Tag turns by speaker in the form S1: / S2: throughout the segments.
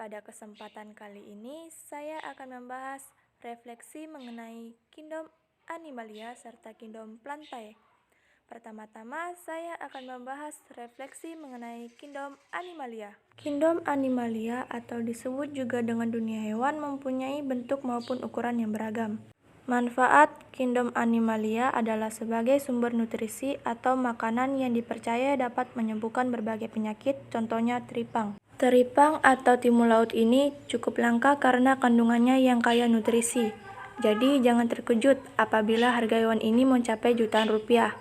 S1: Pada kesempatan kali ini, saya akan membahas refleksi mengenai kingdom Animalia serta kingdom Plantae. Pertama-tama, saya akan membahas refleksi mengenai kingdom Animalia. Kingdom Animalia atau disebut juga dengan dunia hewan mempunyai bentuk maupun ukuran yang beragam. Manfaat kingdom Animalia adalah sebagai sumber nutrisi atau makanan yang dipercaya dapat menyembuhkan berbagai penyakit, contohnya teripang. Teripang atau timun laut ini cukup langka karena kandungannya yang kaya nutrisi. Jadi jangan terkejut apabila harga hewan ini mencapai jutaan rupiah.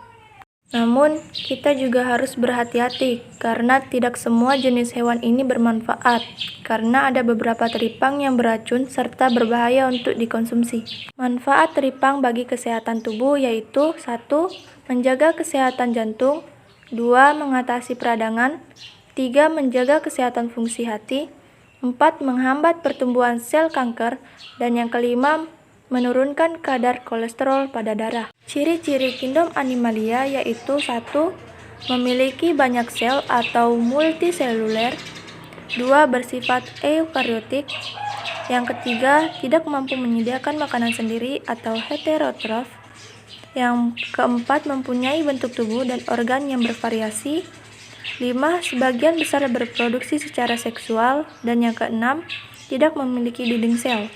S1: Namun, kita juga harus berhati-hati karena tidak semua jenis hewan ini bermanfaat karena ada beberapa teripang yang beracun serta berbahaya untuk dikonsumsi. Manfaat teripang bagi kesehatan tubuh yaitu 1. Menjaga kesehatan jantung, 2. Mengatasi peradangan, 3. Menjaga kesehatan fungsi hati, 4. Menghambat pertumbuhan sel kanker, dan yang kelima, menurunkan kadar kolesterol pada darah. Ciri-ciri kingdom Animalia yaitu 1. Memiliki banyak sel atau multiseluler, 2. Bersifat eukariotik, yang ketiga, tidak mampu menyediakan makanan sendiri atau heterotrof, yang keempat, mempunyai bentuk tubuh dan organ yang bervariasi, 5. Sebagian besar berproduksi secara seksual, dan yang keenam, tidak memiliki dinding sel.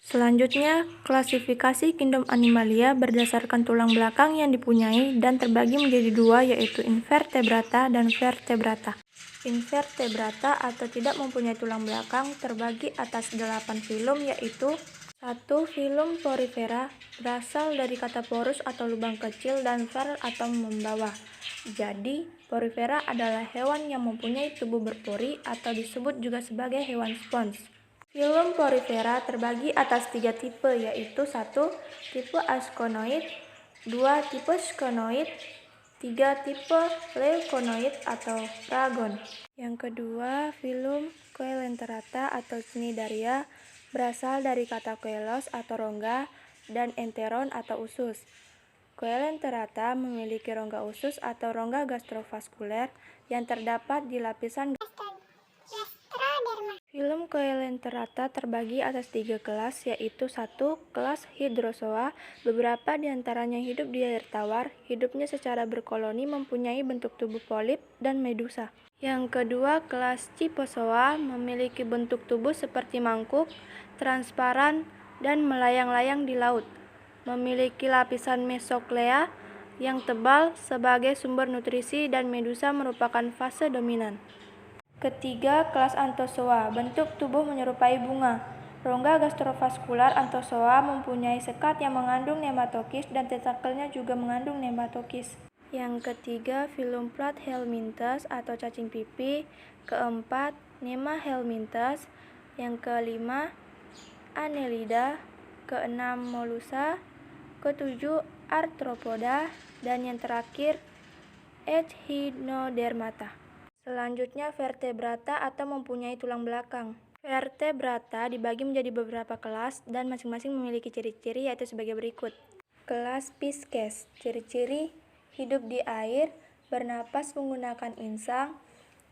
S1: Selanjutnya, klasifikasi kingdom Animalia berdasarkan tulang belakang yang dipunyai dan terbagi menjadi dua yaitu invertebrata dan vertebrata. Invertebrata atau tidak mempunyai tulang belakang terbagi atas 8 filum yaitu 1. Filum Porifera berasal dari kata porus atau lubang kecil dan ver atau membawa. Jadi, Porifera adalah hewan yang mempunyai tubuh berpori atau disebut juga sebagai hewan spons. Filum Porifera terbagi atas 3 tipe yaitu 1. Tipe Asconoid, 2. Tipe Sconoid, 3. Tipe Leuconoid atau Ragon. Yang kedua, filum Coelenterata atau Cnidaria berasal dari kata coelos atau rongga dan enteron atau usus. Coelenterata memiliki rongga usus atau rongga gastrovaskuler yang terdapat di lapisan Filum Coelenterata terbagi atas 3 kelas yaitu 1. Kelas Hydrozoa, beberapa diantaranya hidup di air tawar, hidupnya secara berkoloni mempunyai bentuk tubuh polip dan medusa. Yang kedua, kelas Cyphozoa memiliki bentuk tubuh seperti mangkuk, transparan, dan melayang-layang di laut. Memiliki lapisan mesoklea yang tebal sebagai sumber nutrisi dan medusa merupakan fase dominan. Ketiga, kelas Anthozoa, bentuk tubuh menyerupai bunga. Rongga gastrovaskular Anthozoa mempunyai sekat yang mengandung nematokis dan tentakelnya juga mengandung nematokis. Yang ketiga, filum Platyhelminthes atau cacing pipi. Keempat, Nemahelminthes. Yang kelima, Annelida. Keenam, Molusa. Ketujuh, Arthropoda. Dan yang terakhir, Echinodermata. Selanjutnya, vertebrata atau mempunyai tulang belakang. Vertebrata dibagi menjadi beberapa kelas dan masing-masing memiliki ciri-ciri yaitu sebagai berikut. Kelas Pisces, ciri-ciri hidup di air, bernapas menggunakan insang,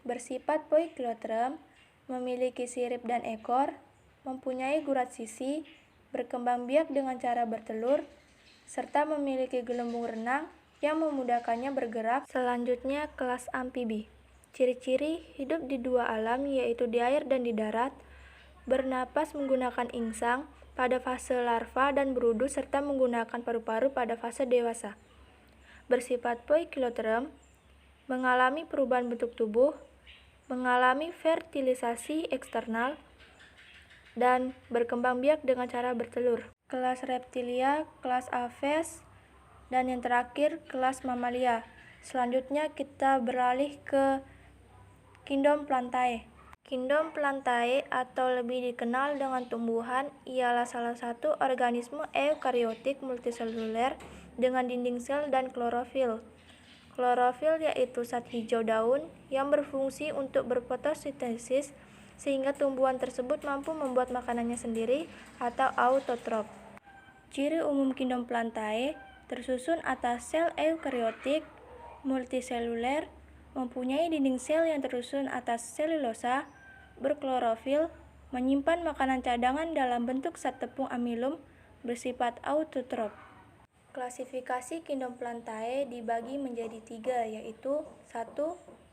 S1: bersifat poikilotrum, memiliki sirip dan ekor, mempunyai gurat sisi, berkembang biak dengan cara bertelur, serta memiliki gelembung renang yang memudahkannya bergerak. Selanjutnya, kelas amfibi. Ciri-ciri hidup di dua alam yaitu di air dan di darat, bernapas menggunakan insang pada fase larva dan berudu serta menggunakan paru-paru pada fase dewasa. Bersifat poikilotrum, mengalami perubahan bentuk tubuh, mengalami fertilisasi eksternal, dan berkembang biak dengan cara bertelur. Kelas reptilia, kelas aves, dan yang terakhir kelas mamalia. Selanjutnya kita beralih ke kingdom Plantae. Kingdom Plantae atau lebih dikenal dengan tumbuhan ialah salah satu organisme eukariotik multiseluler dengan dinding sel dan klorofil. Klorofil yaitu zat hijau daun yang berfungsi untuk berfotosintesis sehingga tumbuhan tersebut mampu membuat makanannya sendiri atau autotrof. Ciri umum kingdom Plantae tersusun atas sel eukariotik multiseluler, mempunyai dinding sel yang tersusun atas selulosa, berklorofil, menyimpan makanan cadangan dalam bentuk zat tepung amilum bersifat autotrof. Klasifikasi kingdom Plantae dibagi menjadi 3, yaitu 1.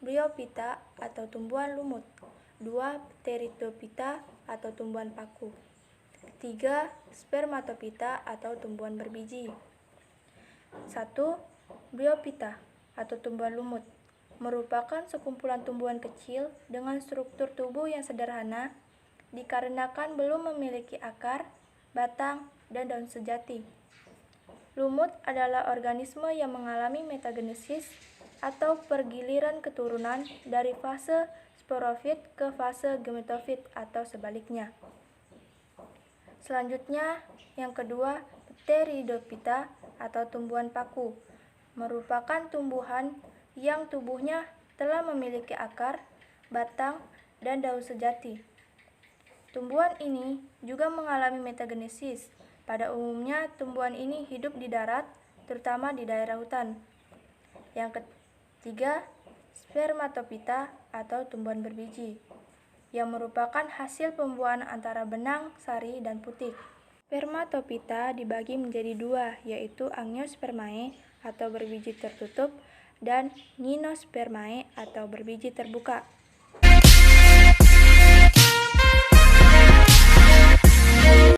S1: Bryophyta atau tumbuhan lumut, 2. Pteridophyta atau tumbuhan paku, 3. Spermatophyta atau tumbuhan berbiji. 1. Bryophyta atau tumbuhan lumut merupakan sekumpulan tumbuhan kecil dengan struktur tubuh yang sederhana dikarenakan belum memiliki akar, batang, dan daun sejati. Lumut adalah organisme yang mengalami metagenesis atau pergiliran keturunan dari fase sporofit ke fase gametofit atau sebaliknya. Selanjutnya, yang kedua, Pteridophyta atau tumbuhan paku merupakan tumbuhan yang tubuhnya telah memiliki akar, batang, dan daun sejati. Tumbuhan ini juga mengalami metagenesis. Pada umumnya, tumbuhan ini hidup di darat, terutama di daerah hutan. Yang ketiga, Spermatophyta atau tumbuhan berbiji, yang merupakan hasil pembuahan antara benang, sari, dan putik. Spermatophyta dibagi menjadi 2, yaitu Angiospermae atau berbiji tertutup dan Gymnospermae atau berbiji terbuka.